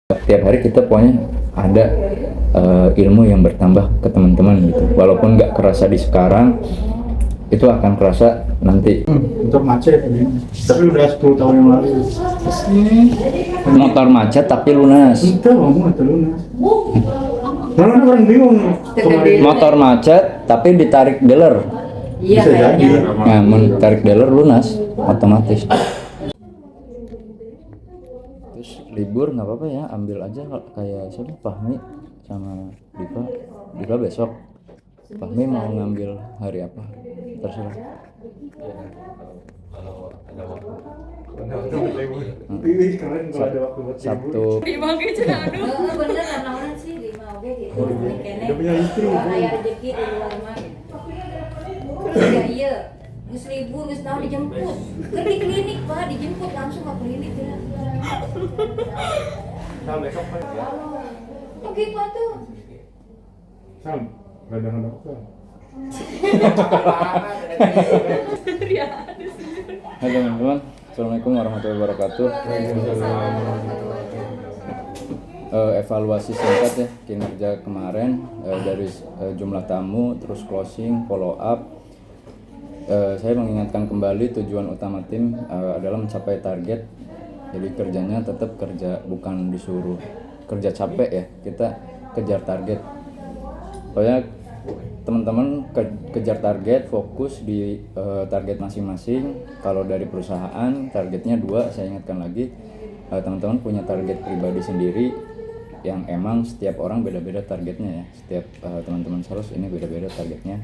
Tiap hari kita pokoknya ada ilmu yang bertambah ke teman-teman gitu. Walaupun nggak kerasa di sekarang, itu akan kerasa nanti. Motor macet ini. Tapi udah 10 tahun yang lalu. Motor macet tapi lunas. Kita ngomong atau lunas. Malah orang bingung. Motor macet tapi ditarik dealer. Iya Bisa jadi. Nah, tarik dealer lunas otomatis. Terus libur nggak apa-apa ya, ambil aja kayak siapa Fahmi sama Diva besok. Fahmi mau ngambil hari apa? Terserah. Pilih keren kalau ada waktu buat Sabtu. Lima oke cenah aduh. Bener naon sih 5 oge gitu. Udah punya istri. Aya rezeki di luar mah. Ya iya. Geus libur, geus naon dijemput. Keur di klinik Pak, dijemput langsung ke klinik ya. Nah, besok kan. Oh gitu tuh. Sam, enggak ada dokter. Hai teman-teman, assalamualaikum warahmatullahi wabarakatuh. Evaluasi singkat ya kinerja kemarin dari jumlah tamu, terus closing, follow up. Saya mengingatkan kembali tujuan utama tim adalah mencapai target. Jadi kerjanya tetap kerja, bukan disuruh kerja capek ya. Kita kejar target. Pokoknya teman-teman kejar target, fokus di target masing-masing. Kalau dari perusahaan targetnya 2, saya ingatkan lagi, teman-teman punya target pribadi sendiri yang emang setiap orang beda-beda targetnya ya. Setiap teman-teman sales ini beda-beda targetnya.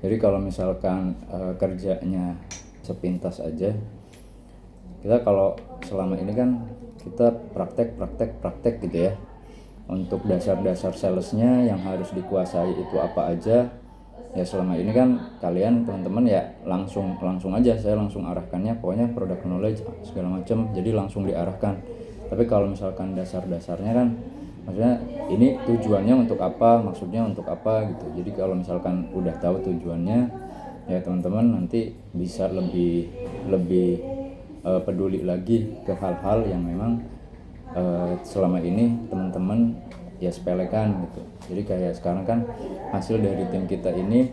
Jadi kalau misalkan kerjanya sepintas aja, kita kalau selama ini kan kita praktek gitu ya. Untuk dasar-dasar salesnya yang harus dikuasai itu apa aja ya, selama ini kan kalian teman-teman ya langsung aja saya langsung arahkannya, pokoknya product knowledge segala macam, jadi langsung diarahkan. Tapi kalau misalkan dasar-dasarnya kan maksudnya ini tujuannya untuk apa, maksudnya untuk apa gitu. Jadi kalau misalkan udah tahu tujuannya ya teman-teman nanti bisa lebih peduli lagi ke hal-hal yang memang selama ini teman-teman ya sepelekan gitu. Jadi kayak sekarang kan hasil dari tim kita ini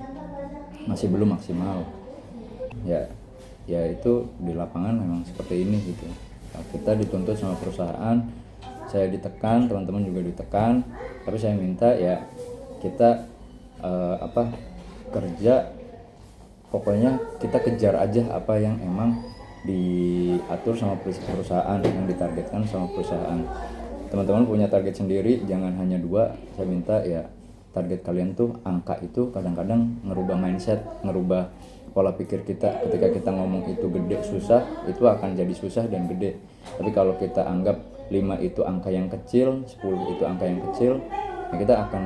masih belum maksimal ya itu di lapangan memang seperti ini gitu. Nah, kita dituntut sama perusahaan, saya ditekan, teman-teman juga ditekan, tapi saya minta ya kita kerja, pokoknya kita kejar aja apa yang emang diatur sama perusahaan, yang ditargetkan sama perusahaan. Teman-teman punya target sendiri, jangan hanya 2. Saya minta ya target kalian tuh, angka itu kadang-kadang ngerubah mindset, ngerubah pola pikir kita. Ketika kita ngomong itu gede susah, itu akan jadi susah dan gede. Tapi kalau kita anggap 5 itu angka yang kecil, 10 itu angka yang kecil, ya kita akan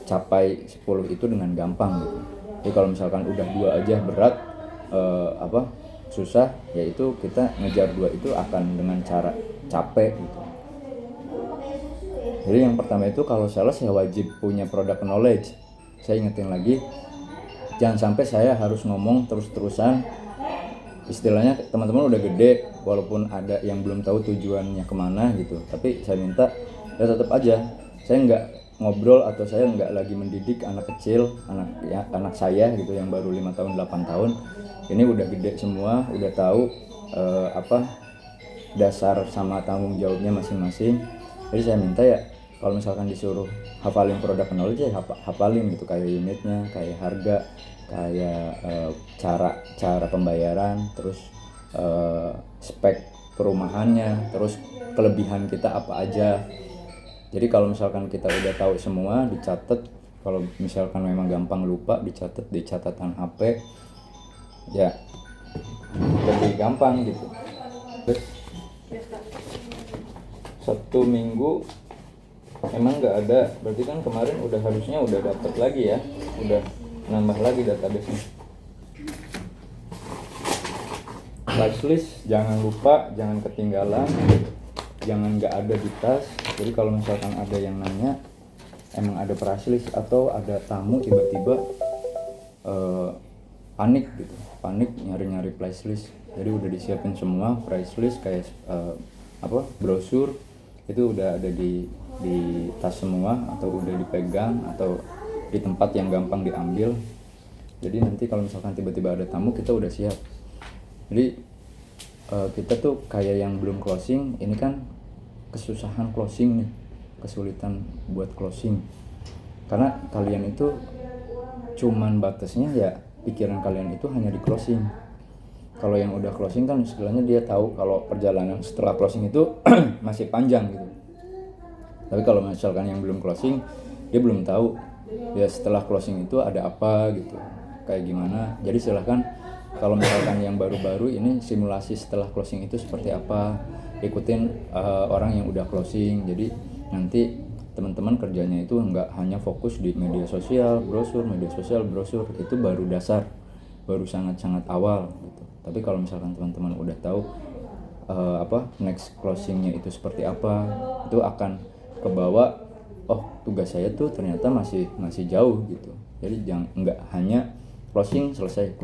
capai 10 itu dengan gampang gitu. Jadi kalau misalkan udah 2 aja berat, susah, yaitu kita ngejar 2 itu akan dengan cara capek gitu. Jadi yang pertama itu kalau sales ya wajib punya product knowledge. Saya ingetin lagi, jangan sampai saya harus ngomong terus-terusan. Istilahnya teman-teman udah gede, walaupun ada yang belum tahu tujuannya kemana gitu, tapi saya minta ya tetap aja, saya nggak ngobrol atau saya nggak lagi mendidik anak kecil, anak saya gitu yang baru 5 tahun 8 tahun. Ini udah gede semua, udah tahu dasar sama tanggung jawabnya masing-masing. Jadi saya minta ya kalau misalkan disuruh hafalin product knowledge ya hafalin gitu, kayak unitnya, kayak harga, kayak cara pembayaran, terus spek perumahannya, terus kelebihan kita apa aja. Jadi kalau misalkan kita udah tahu semua, dicatat. Kalau misalkan memang gampang lupa, dicatat di catatan HP ya lebih gampang gitu. Terus Sabtu Minggu emang nggak ada, berarti kan kemarin harusnya udah dapat lagi ya, udah nambah lagi database-nya. Price list jangan lupa, jangan ketinggalan, jangan nggak ada di tas. Jadi kalau misalkan ada yang nanya emang ada price list atau ada tamu tiba-tiba panik gitu, nyari price list. Jadi udah disiapin semua price list kayak brosur itu udah ada di tas semua, atau udah dipegang, atau di tempat yang gampang diambil. Jadi nanti kalau misalkan tiba-tiba ada tamu, kita udah siap. Jadi kita tuh kayak yang belum closing, ini kan kesusahan closing nih, kesulitan buat closing, karena kalian itu cuman batasnya ya pikiran kalian itu hanya di closing. Kalau yang udah closing kan istilahnya dia tahu kalau perjalanan setelah closing itu masih panjang gitu. Tapi kalau misalkan yang belum closing, dia belum tahu ya setelah closing itu ada apa gitu, kayak gimana. Jadi silahkan kalau misalkan yang baru-baru ini simulasi setelah closing itu seperti apa, ikutin orang yang udah closing. Jadi nanti teman-teman kerjanya itu nggak hanya fokus di media sosial, brosur, itu baru dasar, baru sangat-sangat awal gitu. Tapi kalau misalkan teman-teman udah tahu next closingnya itu seperti apa, itu akan kebawa, oh tugas saya tuh ternyata masih jauh gitu. Jadi nggak hanya closing selesai,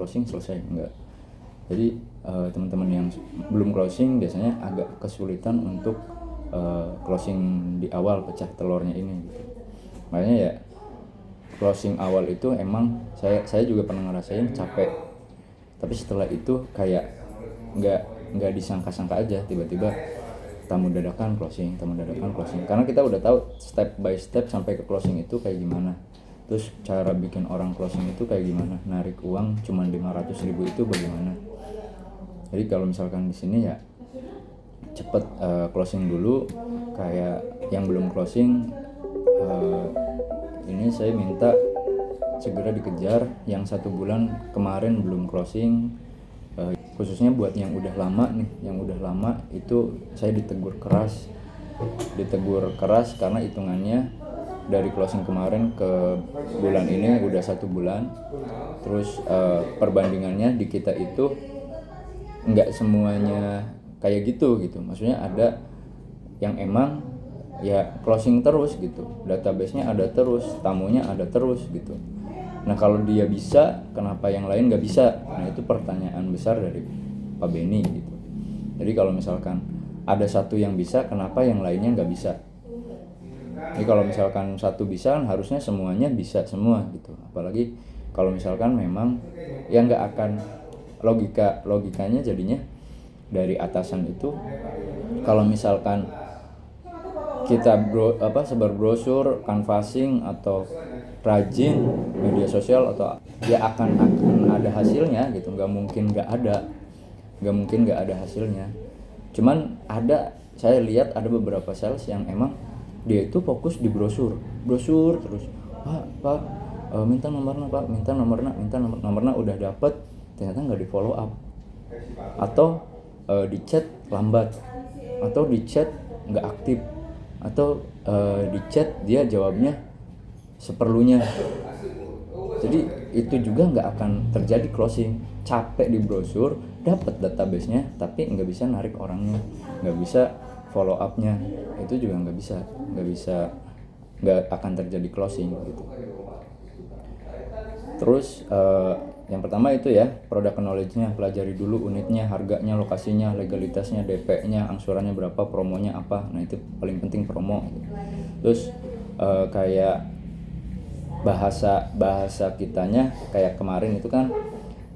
enggak. Jadi teman-teman yang belum closing biasanya agak kesulitan untuk closing di awal pecah telurnya ini gitu. Makanya ya closing awal itu emang saya juga pernah ngerasain capek. Tapi setelah itu kayak nggak disangka-sangka aja, tiba-tiba tamu dadakan closing. Karena kita udah tahu step by step sampai ke closing itu kayak gimana. Terus cara bikin orang closing itu kayak gimana, narik uang cuma 500.000 itu bagaimana. Jadi kalau misalkan di sini ya cepet closing dulu. Kayak yang belum closing, ini saya minta segera dikejar. Yang 1 bulan kemarin belum closing, khususnya buat yang udah lama itu saya ditegur keras karena hitungannya dari closing kemarin ke bulan ini udah 1 bulan. Terus perbandingannya di kita itu nggak semuanya kayak gitu. Maksudnya ada yang emang ya closing terus gitu, database-nya ada terus, tamunya ada terus gitu. Nah kalau dia bisa, kenapa yang lain nggak bisa? Nah itu pertanyaan besar dari Pak Benny gitu. Jadi kalau misalkan ada satu yang bisa, kenapa yang lainnya nggak bisa? Jadi kalau misalkan satu bisa, harusnya semuanya bisa semua gitu. Apalagi kalau misalkan memang ya nggak akan logikanya jadinya dari atasan itu, kalau misalkan kita sebar brosur, canvassing atau rajin media sosial atau ya akan ada hasilnya gitu. Nggak mungkin nggak ada hasilnya. Cuman saya lihat ada beberapa sales yang emang dia itu fokus di brosur terus. Pak, minta nomornya Pak, minta nomornya udah dapet, ternyata nggak di follow up, atau di chat lambat, atau di chat nggak aktif, atau di chat dia jawabnya seperlunya. Jadi itu juga nggak akan terjadi closing. Capek di brosur, dapat database-nya tapi nggak bisa narik orangnya, nggak bisa follow up-nya, itu juga nggak akan terjadi closing gitu. Terus yang pertama itu ya product knowledge-nya, pelajari dulu unitnya, harganya, lokasinya, legalitasnya, DP-nya, angsurannya berapa, promonya apa. Nah itu paling penting, promo. Terus kayak bahasa kitanya, kayak kemarin itu kan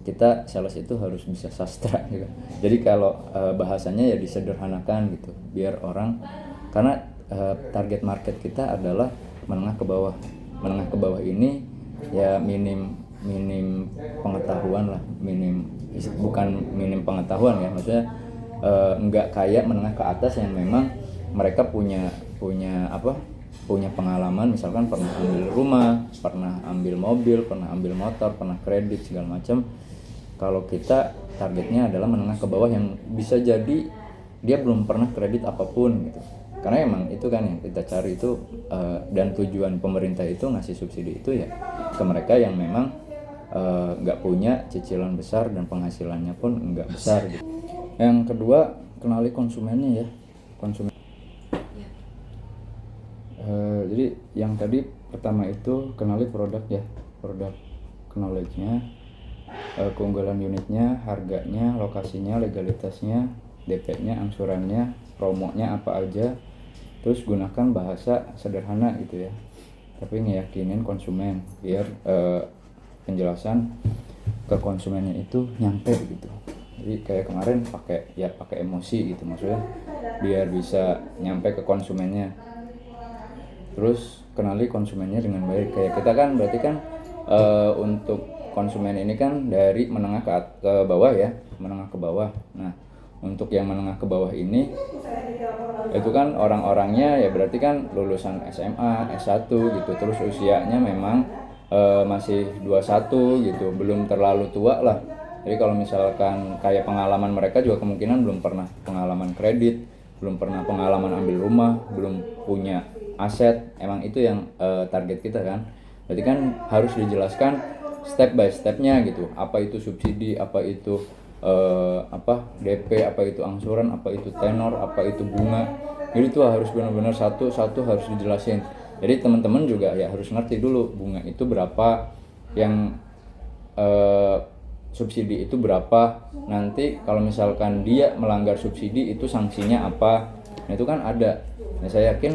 kita sales itu harus bisa sastra gitu. Jadi kalau bahasanya ya disederhanakan gitu, biar orang, karena target market kita adalah menengah ke bawah. Menengah ke bawah ini ya minim pengetahuan lah, bukan minim pengetahuan ya, maksudnya enggak kayak menengah ke atas yang memang mereka punya pengalaman, misalkan pernah ambil rumah, pernah ambil mobil, pernah ambil motor, pernah kredit segala macam. Kalau kita targetnya adalah menengah ke bawah yang bisa jadi dia belum pernah kredit apapun gitu. Karena emang itu kan yang kita cari itu, dan tujuan pemerintah itu ngasih subsidi itu ya ke mereka yang memang nggak punya cicilan besar dan penghasilannya pun nggak besar gitu. Yang kedua, kenali konsumennya ya, konsumen. Jadi yang tadi pertama itu kenali produk ya, produk knowledge-nya, keunggulan unitnya, harganya, lokasinya, legalitasnya, DP-nya, angsurannya, promonya apa aja, terus gunakan bahasa sederhana gitu ya, tapi ngeyakinin konsumen biar penjelasan ke konsumennya itu nyampe gitu. Jadi kayak kemarin pakai emosi gitu, maksudnya biar bisa nyampe ke konsumennya. Terus kenali konsumennya dengan baik. Kayak kita kan berarti kan untuk konsumen ini kan dari menengah ke bawah ya, menengah ke bawah. Nah, untuk yang menengah ke bawah ini itu kan orang-orangnya ya berarti kan lulusan SMA, S1 gitu, terus usianya memang masih 21 gitu, belum terlalu tua lah. Jadi kalau misalkan kayak pengalaman mereka juga kemungkinan belum pernah pengalaman kredit, belum pernah pengalaman ambil rumah, belum punya aset. Emang itu yang target kita kan. Berarti kan harus dijelaskan step by stepnya gitu, apa itu subsidi, apa itu DP, apa itu angsuran, apa itu tenor, apa itu bunga. Jadi itu harus benar-benar satu-satu harus dijelasin. Jadi teman-teman juga ya harus ngerti dulu bunga itu berapa, yang subsidi itu berapa. Nanti kalau misalkan dia melanggar subsidi itu sanksinya apa. Nah itu kan ada. Nah saya yakin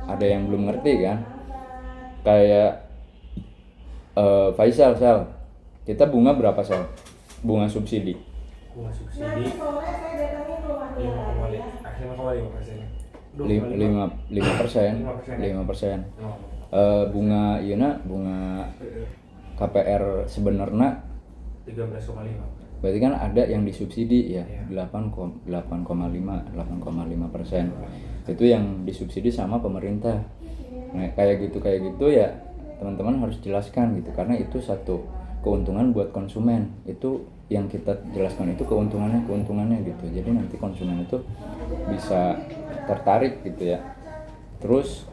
ada yang belum ngerti kan. Kayak Faisal, kita bunga berapa Sal? Bunga subsidi? Bunga subsidi 5%. Bunga ieu bunga KPR sebenarnya 13,5. berarti kan ada yang disubsidi ya, 8,5%. Itu yang disubsidi sama pemerintah. Nah, kayak gitu ya teman-teman harus jelaskan gitu, karena itu satu keuntungan buat konsumen. Itu yang kita jelaskan itu keuntungannya gitu. Jadi nanti konsumen itu bisa tertarik gitu ya. Terus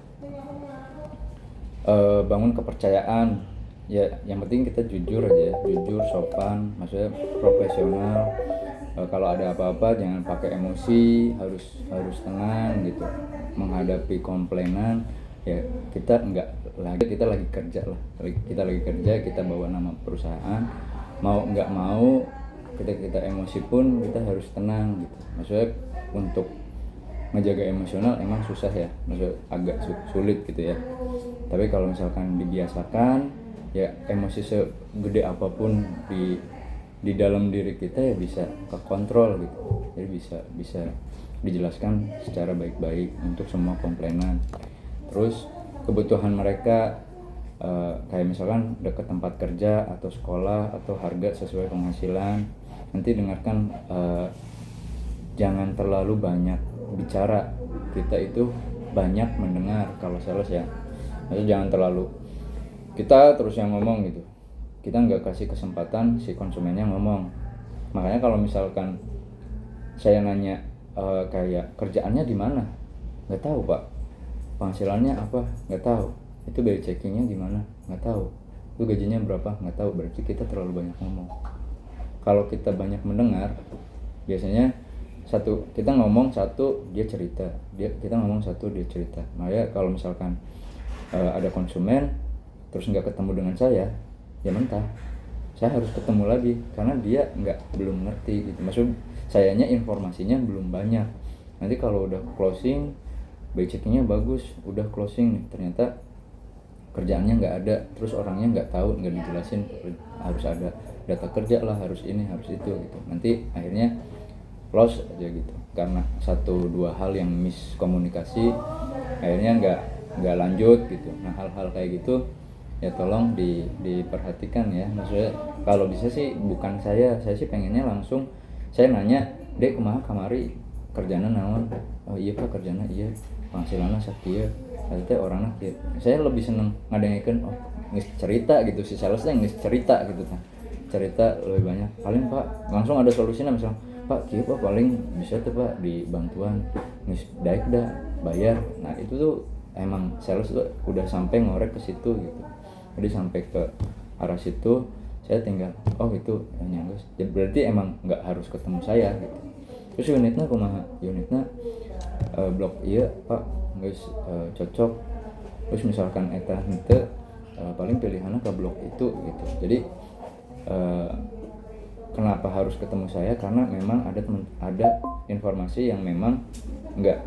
bangun kepercayaan. Ya, yang penting kita jujur aja ya, jujur, sopan, maksudnya profesional. Kalau ada apa-apa jangan pakai emosi, harus tenang gitu. Menghadapi komplainan ya kita lagi kerja lah. Kita lagi kerja, kita bawa nama perusahaan. Mau nggak mau kita emosi pun kita harus tenang gitu. Maksudnya untuk menjaga emosional emang susah ya, maksudnya agak sulit gitu ya. Tapi kalau misalkan dibiasakan ya, emosi segede apapun di dalam diri kita ya bisa kekontrol gitu. Jadi bisa dijelaskan secara baik-baik untuk semua komplainan. Terus kebutuhan mereka kayak misalkan dekat tempat kerja atau sekolah atau harga sesuai penghasilan. Nanti dengarkan, jangan terlalu banyak bicara. Kita itu banyak mendengar kalau sales ya. Maksudnya jangan terlalu kita terus yang ngomong gitu, kita nggak kasih kesempatan si konsumennya ngomong. Makanya kalau misalkan saya nanya kayak kerjaannya di mana, nggak tahu Pak, penghasilannya apa, nggak tahu, itu biaya checkingnya gimana, nggak tahu, itu gajinya berapa, nggak tahu, berarti kita terlalu banyak ngomong. Kalau kita banyak mendengar, biasanya kita ngomong satu, dia cerita, kita ngomong satu, dia cerita. Makanya kalau misalkan ada konsumen terus nggak ketemu dengan saya, ya mentah, saya harus ketemu lagi karena dia belum ngerti gitu. Maksud sayanya informasinya belum banyak. Nanti kalau udah closing, by checkingnya bagus, udah closing nih, ternyata kerjaannya nggak ada, terus orangnya nggak tahu, nggak dijelasin harus ada data kerja lah, harus ini harus itu gitu. Nanti akhirnya loss aja gitu karena 1-2 hal yang miskomunikasi, akhirnya nggak lanjut gitu. Nah hal-hal kayak gitu ya tolong diperhatikan ya. Maksudnya kalau bisa sih bukan saya sih pengennya langsung saya nanya, Dek kumaha kamari kerjana naon? Oh iya Pak kerjana iya, penghasilanna sakieu, eta orangna kieu. Saya lebih seneng ngadengikeun, oh geus cerita gitu, si salesnya geus cerita gitu kan. Cerita lebih banyak. Paling Pak langsung ada solusinya, misalnya Pak kieu Pak paling bisa tuh Pak di bantuan geus daek dah bayar. Nah itu tuh emang sales tuh udah sampai ngorek ke situ gitu. Jadi sampai ke arah situ saya tinggal oh itu nyanggus. Jadi berarti emang nggak harus ketemu saya gitu. Terus unitnya kumaha? Unitnya blok iya Pak guys, cocok. Terus misalkan eta henteu paling pilihannya ke blok itu gitu. Jadi kenapa harus ketemu saya, karena memang ada informasi yang memang nggak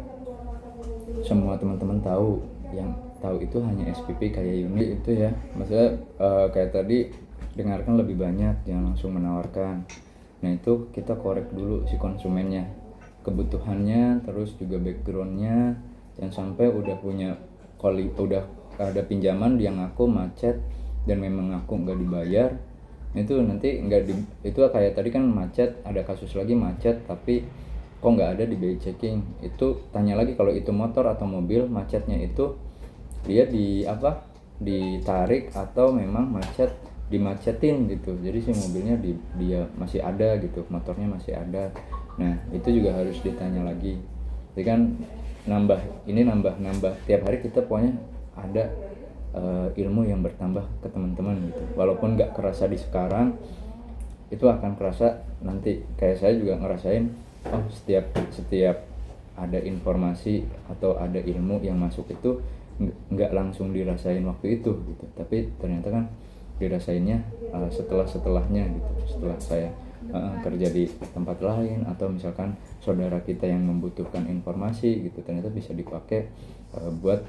semua teman-teman tahu. Yang tahu itu hanya SPP kayak Yuni itu ya, maksudnya kayak tadi dengarkan lebih banyak, jangan langsung menawarkan. Nah itu kita korek dulu si konsumennya, kebutuhannya, terus juga backgroundnya. Jangan sampai udah punya udah ada pinjaman dia ngaku macet dan memang ngaku nggak dibayar, itu nanti itu kayak tadi kan macet, ada kasus lagi macet tapi kok nggak ada di BI checking. Itu tanya lagi kalau itu motor atau mobil, macetnya itu dia ditarik atau memang dimacetin gitu, jadi si mobilnya dia masih ada gitu, motornya masih ada. Nah itu juga harus ditanya lagi. Jadi kan nambah tiap hari kita pokoknya ada ilmu yang bertambah ke teman-teman gitu. Walaupun nggak kerasa di sekarang, itu akan kerasa nanti. Kayak saya juga ngerasain, setiap ada informasi atau ada ilmu yang masuk itu nggak langsung dirasain waktu itu gitu, tapi ternyata kan dirasainnya setelahnya gitu, setelah saya kerja di tempat lain atau misalkan saudara kita yang membutuhkan informasi gitu, ternyata bisa dipakai buat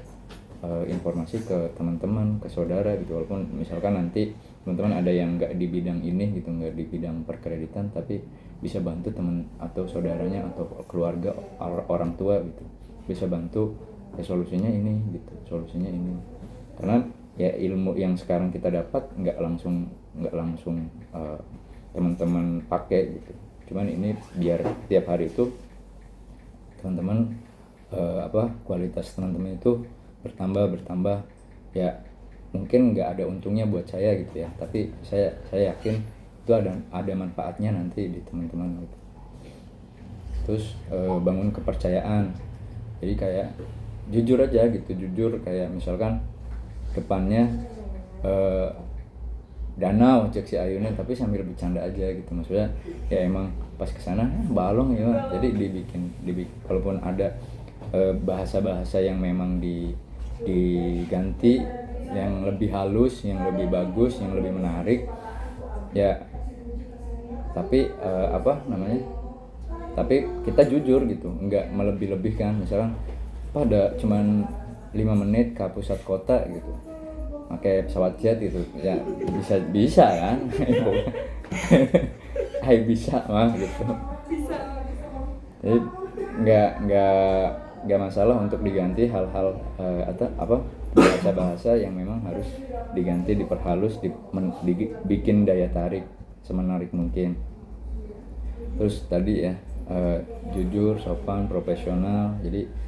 informasi ke teman-teman, ke saudara gitu. Walaupun misalkan nanti teman-teman ada yang nggak di bidang ini gitu, nggak di bidang perkreditan, tapi bisa bantu teman atau saudaranya atau keluarga, orang tua gitu, bisa bantu solusinya ini gitu, solusinya ini. Karena ya ilmu yang sekarang kita dapat nggak langsung teman-teman pakai gitu. Cuman ini biar tiap hari itu teman-teman kualitas teman-teman itu bertambah ya. Mungkin nggak ada untungnya buat saya gitu ya, tapi saya yakin itu ada manfaatnya nanti di teman-teman gitu. Terus bangun kepercayaan, jadi kayak jujur aja gitu, kayak misalkan depannya danau cek si Ayunya, tapi sambil bercanda aja gitu, maksudnya ya emang pas kesana balong ya, jadi dibikin walaupun ada bahasa-bahasa yang memang diganti yang lebih halus, yang lebih bagus, yang lebih menarik ya, tapi tapi kita jujur gitu, nggak melebih-lebihkan. Misalkan pada cuman 5 menit ke pusat kota gitu, pakai pesawat jet gitu ya, bisa kan. Hai bisa mah gitu. Jadi nggak masalah untuk diganti hal-hal atau bahasa-bahasa yang memang harus diganti, diperhalus, dibikin daya tarik semenarik mungkin. Terus tadi ya jujur, sopan, profesional. Jadi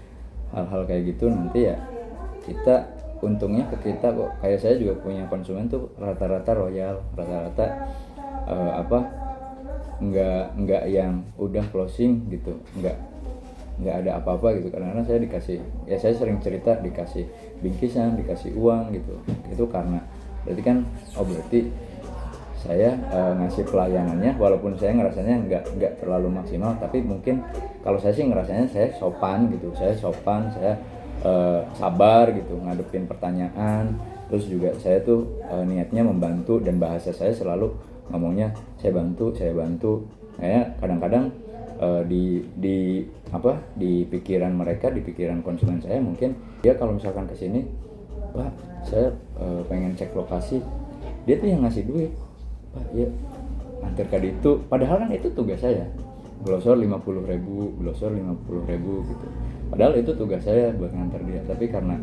hal-hal kayak gitu nanti ya kita untungnya ke kita kok. Kayak saya juga punya konsumen tuh rata-rata royal, rata-rata nggak yang udah closing gitu, nggak ada apa-apa gitu. Karena saya saya sering cerita dikasih bingkisan, dikasih uang gitu. Itu karena berarti kan berarti saya ngasih pelayanannya, walaupun saya ngerasanya nggak terlalu maksimal, tapi mungkin kalau saya sih ngerasanya saya sopan gitu, saya sabar gitu ngadepin pertanyaan. Terus juga saya tuh niatnya membantu, dan bahasa saya selalu ngomongnya saya bantu. Kayak kadang-kadang di pikiran mereka, di pikiran konsumen saya, mungkin dia kalau misalkan kesini, Pak saya pengen cek lokasi, dia tuh yang ngasih duit, Pak ya antar ke itu, padahal kan itu tugas saya, glosor 50.000 gitu, padahal itu tugas saya buat ngantar dia. Tapi karena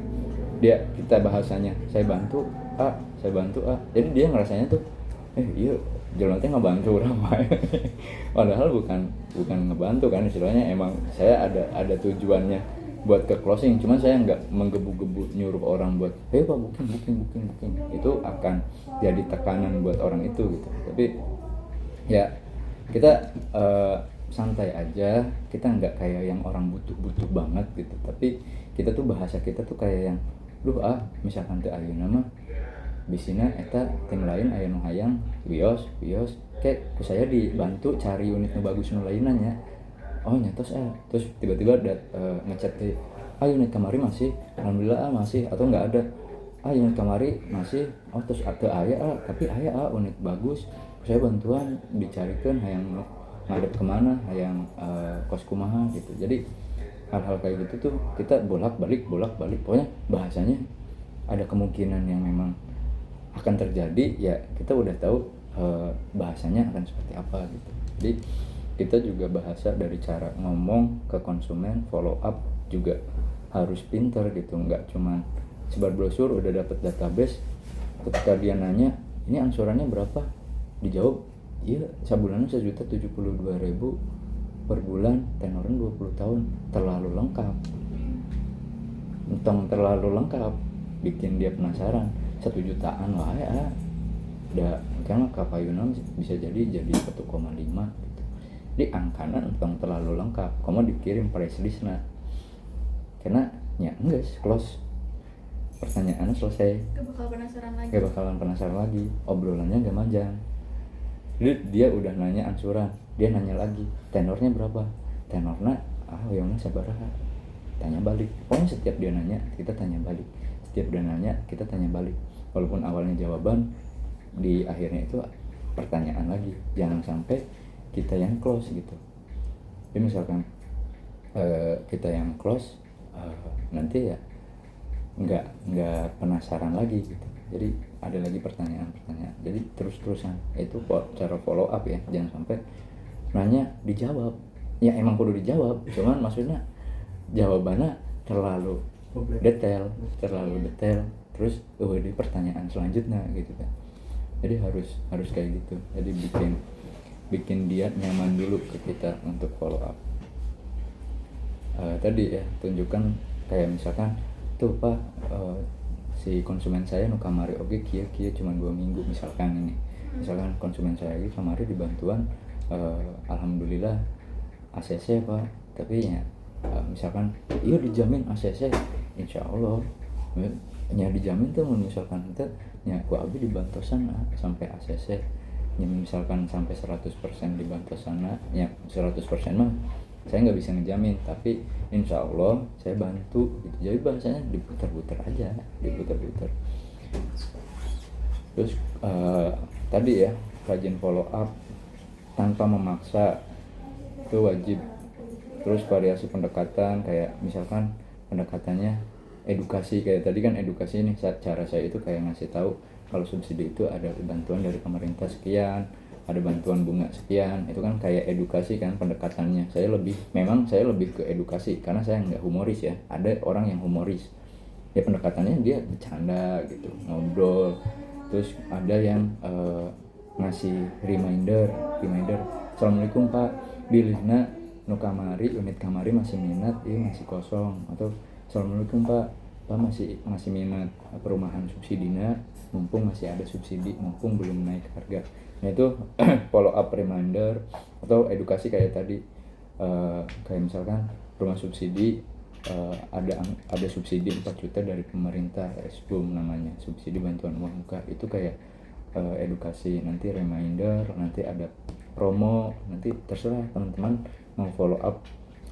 kita bahasanya saya bantu jadi dia ngerasanya tuh iya jalannya ngebantu orang lain. Padahal bukan ngebantu kan, istilahnya emang saya ada tujuannya buat ke closing, cuman saya nggak menggebu-gebu nyuruh orang buat Pak booking, itu akan jadi tekanan buat orang itu gitu. Tapi ya kita santai aja, kita nggak kayak yang orang butuh banget gitu, tapi kita tuh bahasa kita tuh kayak yang misalkan teu ayeuna mah bisina eta tim lain aya nu hayang wios kayak saya dibantu cari unit nu bagus nu lainan nya. Oh nyatos terus tiba-tiba ngechat unit kamari masih, alhamdulillah masih, atau nggak ada unit kamari masih, terus ada aya tapi aya unit bagus saya bantuan dicarikan hayang ngadep kemana, hayang kos kumaha gitu. Jadi hal-hal kayak gitu tuh kita bolak-balik pokoknya bahasanya ada kemungkinan yang memang akan terjadi, ya kita udah tahu bahasanya akan seperti apa gitu. Jadi kita juga bahasa dari cara ngomong ke konsumen, follow up juga harus pinter gitu, nggak cuman sebar brosur udah dapet database, ketika dia nanya ini angsurannya berapa, dijawab iya sabulannya 1.072.000 per bulan, tenornya 20 tahun, terlalu lengkap. Entong terlalu lengkap bikin dia penasaran. 1 jutaan wae udah kan kapayuna bisa jadi 1,5 gitu. Jadi angkana entong terlalu lengkap, kamu dikirim price list na karena ya enggak close, pertanyaannya selesai, gak bakalan penasaran lagi, obrolannya gak manjang. Jadi dia udah nanya angsuran, dia nanya lagi tenornya berapa, tenornya yang sabaraha, tanya balik. Pokoknya setiap dia nanya kita tanya balik, setiap dia nanya kita tanya balik, walaupun awalnya jawaban, di akhirnya itu pertanyaan lagi. Jangan sampai kita yang close gitu. Jadi misalkan kita yang close, nanti ya nggak penasaran lagi gitu. Jadi ada lagi pertanyaan. Jadi terus-terusan itu cara follow up ya. Jangan sampai nanya dijawab. Ya emang kudu dijawab, cuman maksudnya jawabannya terlalu detail. Terus di pertanyaan selanjutnya gitu kan. Jadi harus kayak gitu. Jadi bikin dia nyaman dulu ke kita untuk follow up. Tadi ya tunjukkan kayak misalkan tuh Pak, si konsumen saya nu kamari oge kieu cuma 2 minggu misalkan ini. Misalkan konsumen saya ini kamari dibantuan alhamdulillah ACC Pak, tapi ya misalkan iya dijamin ACC, insyaallah nya dijamin tuh misalkan teh nya ku abi dibantosan sampai ACC, nya misalkan sampai 100% dibantosan ya 100% mah saya nggak bisa ngejamin, tapi insya Allah saya bantu gitu. Jadi bahasanya diputar-putar aja, diputar-putar. Terus tadi ya rajin follow up tanpa memaksa itu wajib. Terus variasi pendekatan kayak misalkan pendekatannya edukasi, kayak tadi kan edukasi ini cara saya itu kayak ngasih tahu kalau subsidi itu ada bantuan dari pemerintah sekian, ada bantuan bunga sekian, itu kan kayak edukasi kan pendekatannya. Saya lebih ke edukasi karena saya nggak humoris ya. Ada orang yang humoris, ya pendekatannya dia bercanda gitu, ngobrol. Terus ada yang ngasih reminder, assalamualaikum Pak, bilihna nu kamari unit kamari masih minat, iya masih kosong, atau assalamualaikum Pak masih minat perumahan subsidinya, mumpung masih ada subsidi, mumpung belum naik harga. Nah itu follow up reminder atau edukasi kayak tadi, kayak misalkan rumah subsidi ada subsidi 4 juta dari pemerintah, SBUM namanya, subsidi bantuan uang muka. Itu kayak edukasi, nanti reminder, nanti ada promo, nanti terserah teman-teman mau follow up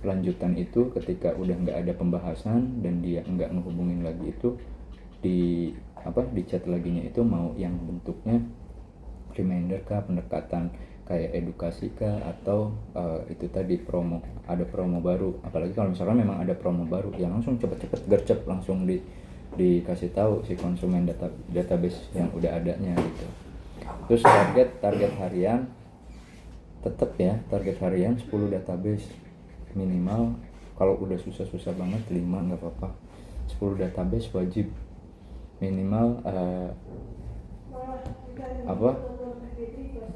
lanjutan itu ketika udah nggak ada pembahasan dan dia nggak menghubungin lagi itu di chat laginya itu mau yang bentuknya reminder kah, pendekatan kayak edukasi kah, atau itu tadi promo, ada promo baru. Apalagi kalau misalkan memang ada promo baru ya langsung cepet gercep langsung dikasih tahu si konsumen database yang udah adanya gitu. Terus target harian tetap ya, target harian 10 database minimal. Kalau udah susah banget 5 nggak apa-apa, 10 database wajib minimal.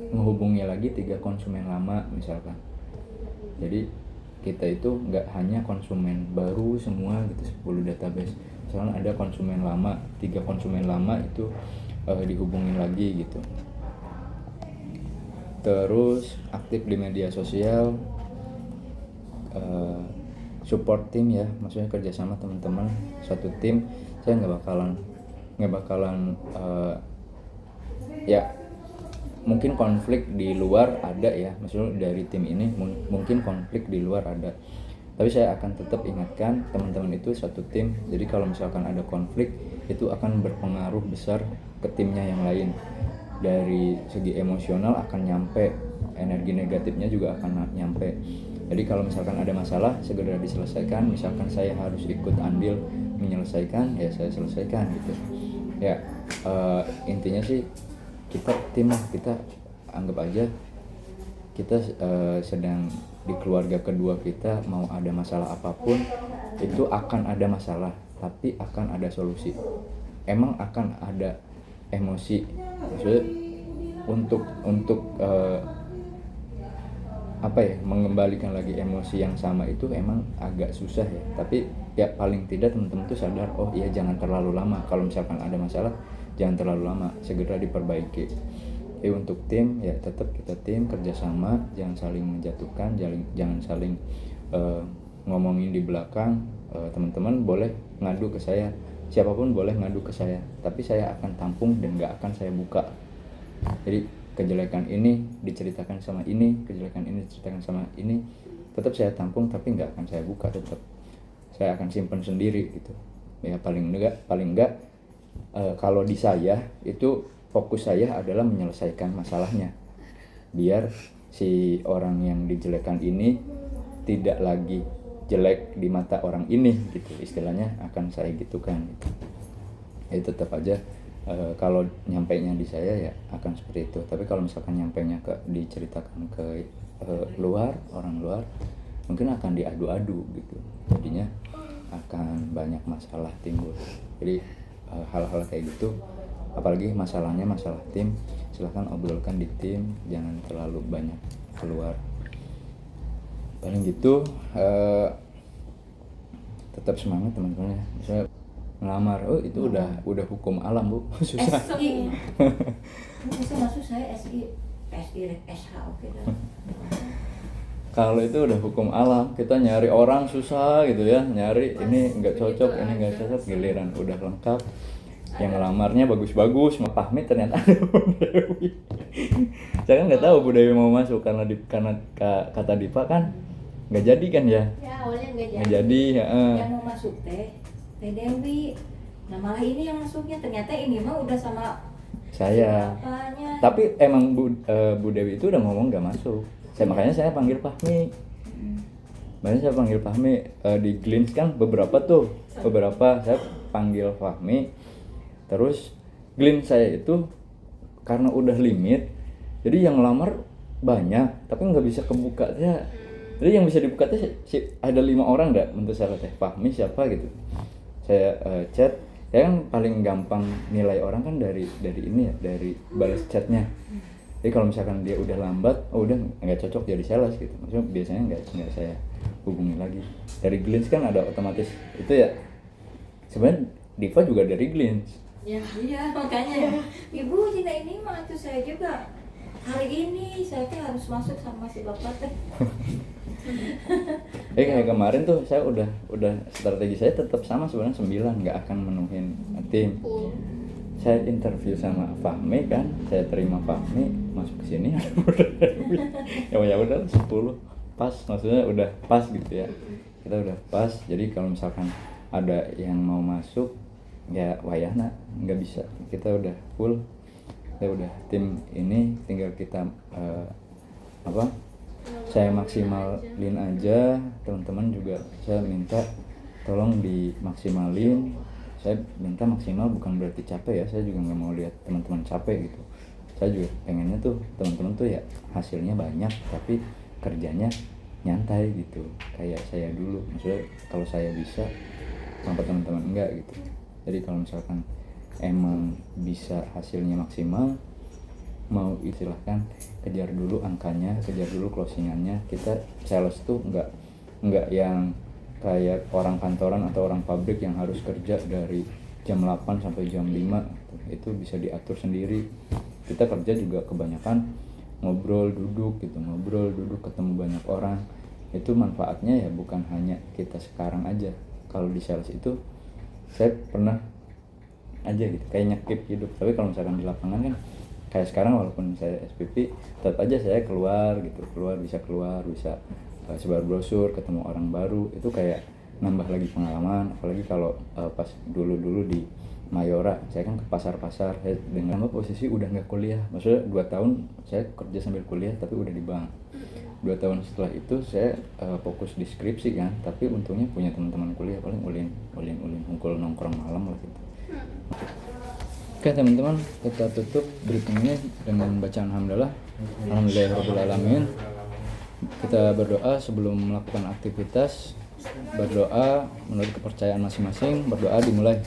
Menghubungi lagi 3 konsumen lama misalkan. Jadi kita itu nggak hanya konsumen baru semua gitu 10 database. Misalkan ada konsumen lama, 3 konsumen lama itu dihubungin lagi gitu. Terus aktif di media sosial, support tim ya, maksudnya kerjasama teman-teman satu tim. Saya nggak bakalan ya mungkin konflik di luar ada ya, maksudnya dari tim ini mungkin konflik di luar ada, tapi saya akan tetap ingatkan teman-teman itu satu tim. Jadi kalau misalkan ada konflik itu akan berpengaruh besar ke timnya yang lain. dari segi emosional akan nyampe, energi negatifnya juga akan nyampe. Jadi kalau misalkan ada masalah segera diselesaikan. Misalkan saya harus ikut andil menyelesaikan, ya saya selesaikan gitu ya. Intinya sih kita tim lah, kita anggap aja kita sedang di keluarga kedua kita. Mau ada masalah apapun itu akan ada masalah, tapi akan ada solusi. Emang akan ada emosi, maksudnya untuk mengembalikan lagi emosi yang sama itu emang agak susah ya. Tapi ya paling tidak teman-teman tuh sadar, oh iya jangan terlalu lama. Kalau misalkan ada masalah jangan terlalu lama, segera diperbaiki. Jadi untuk tim ya tetap kita tim kerjasama, jangan saling menjatuhkan, jangan saling ngomongin di belakang. Teman-teman boleh ngadu ke saya, siapapun boleh ngadu ke saya, tapi saya akan tampung dan gak akan saya buka. Jadi kejelekan ini diceritakan sama ini, kejelekan ini diceritakan sama ini, tetap saya tampung tapi nggak akan saya buka, tetap saya akan simpan sendiri gitu ya. Paling enggak kalau di saya itu fokus saya adalah menyelesaikan masalahnya, biar si orang yang dijelekan ini tidak lagi jelek di mata orang ini gitu, istilahnya akan saya gitukan gitu. Ya tetap aja kalau nyampainya di saya ya akan seperti itu. Tapi kalau misalkan nyampainya diceritakan ke orang luar, mungkin akan diadu-adu gitu, jadinya akan banyak masalah timbul. Jadi hal-hal kayak gitu, apalagi masalahnya masalah tim, silahkan obrolkan di tim, jangan terlalu banyak keluar. Paling gitu. Tetap semangat teman-teman ya. Misalnya ngelamar, itu udah hukum alam Bu, susah. SI. Bisa masuk saya SI SH oke dah. Kalau itu udah hukum alam, kita nyari orang susah gitu ya, nyari ini nggak cocok, ini nggak cocok, giliran udah lengkap, yang ngelamarnya bagus-bagus, sama Fahmi ternyata ada Bu Dewi. Saya kan nggak tahu Bu Dewi mau masuk karena kata Dipa kan nggak jadi kan ya. Ya awalnya nggak jadi. Yang mau masuk Teh Dewi. Nah malah ini yang masuknya, ternyata ini mah udah sama saya. Apanya. Tapi emang Bu Dewi itu udah ngomong nggak masuk. Makanya saya panggil Fahmi. Di Glins kan beberapa saya panggil Fahmi. Terus Glins saya itu karena udah limit, jadi yang ngelamar banyak, tapi nggak bisa kebuka ya. Jadi yang bisa dibuka tuh ada 5 orang nggak untuk saya teh Fahmi siapa gitu. Saya chat, saya kan paling gampang nilai orang kan dari ini ya, dari balas chatnya. Jadi kalau misalkan dia udah lambat, udah nggak cocok jadi sales gitu. Maksudnya biasanya nggak saya hubungi lagi. Dari Glins kan ada otomatis itu ya. Sebenarnya Diva juga dari Glins. Ya iya makanya Ibu Cina ini mah tuh saya juga hari ini saya tuh harus masuk sama si bapak teh. Kayak kemarin tuh saya udah strategi saya tetap sama sebenarnya 9, nggak akan menuhin tim. Saya interview sama Fahmi kan, saya terima Fahmi masuk ke sini. ya udah 10 pas, maksudnya udah pas gitu ya. Kita udah pas. Jadi kalau misalkan ada yang mau masuk ya wayahna, nggak bisa. Kita udah full. Kita udah tim ini, tinggal kita saya maksimalin aja. Teman-teman juga saya minta tolong dimaksimalin. Saya minta maksimal bukan berarti capek ya, saya juga nggak mau lihat teman-teman capek gitu. Saya juga pengennya tuh teman-teman tuh ya hasilnya banyak tapi kerjanya nyantai gitu, kayak saya dulu. Maksudnya kalau saya bisa, kenapa teman-teman enggak gitu. Jadi kalau misalkan emang bisa hasilnya maksimal, mau istilahkan kejar dulu angkanya, kejar dulu closingannya. Kita sales tuh nggak yang kayak orang kantoran atau orang pabrik yang harus kerja dari jam 8 sampai jam 5. Itu bisa diatur sendiri. Kita kerja juga kebanyakan ngobrol duduk ketemu banyak orang. Itu manfaatnya ya bukan hanya kita sekarang aja. Kalau di sales itu saya pernah aja gitu kayak nyekip hidup. Tapi kalau misalkan di lapangan kan kayak sekarang, walaupun saya SPP tetap aja saya keluar bisa sebar brosur, ketemu orang baru. Itu kayak nambah lagi pengalaman, apalagi kalau pas dulu di Mayora, saya kan ke pasar-pasar, saya dengan posisi udah nggak kuliah, maksudnya 2 tahun saya kerja sambil kuliah tapi udah di bank. 2 tahun setelah itu saya fokus di skripsi kan, tapi untungnya punya teman-teman kuliah, paling ulin ngumpul nongkrong malam lah gitu. Oke teman-teman, kita tutup briefing ini dengan bacaan Alhamdulillahirrahmanirrahim. Kita berdoa sebelum melakukan aktivitas, berdoa menurut kepercayaan masing-masing, berdoa dimulai.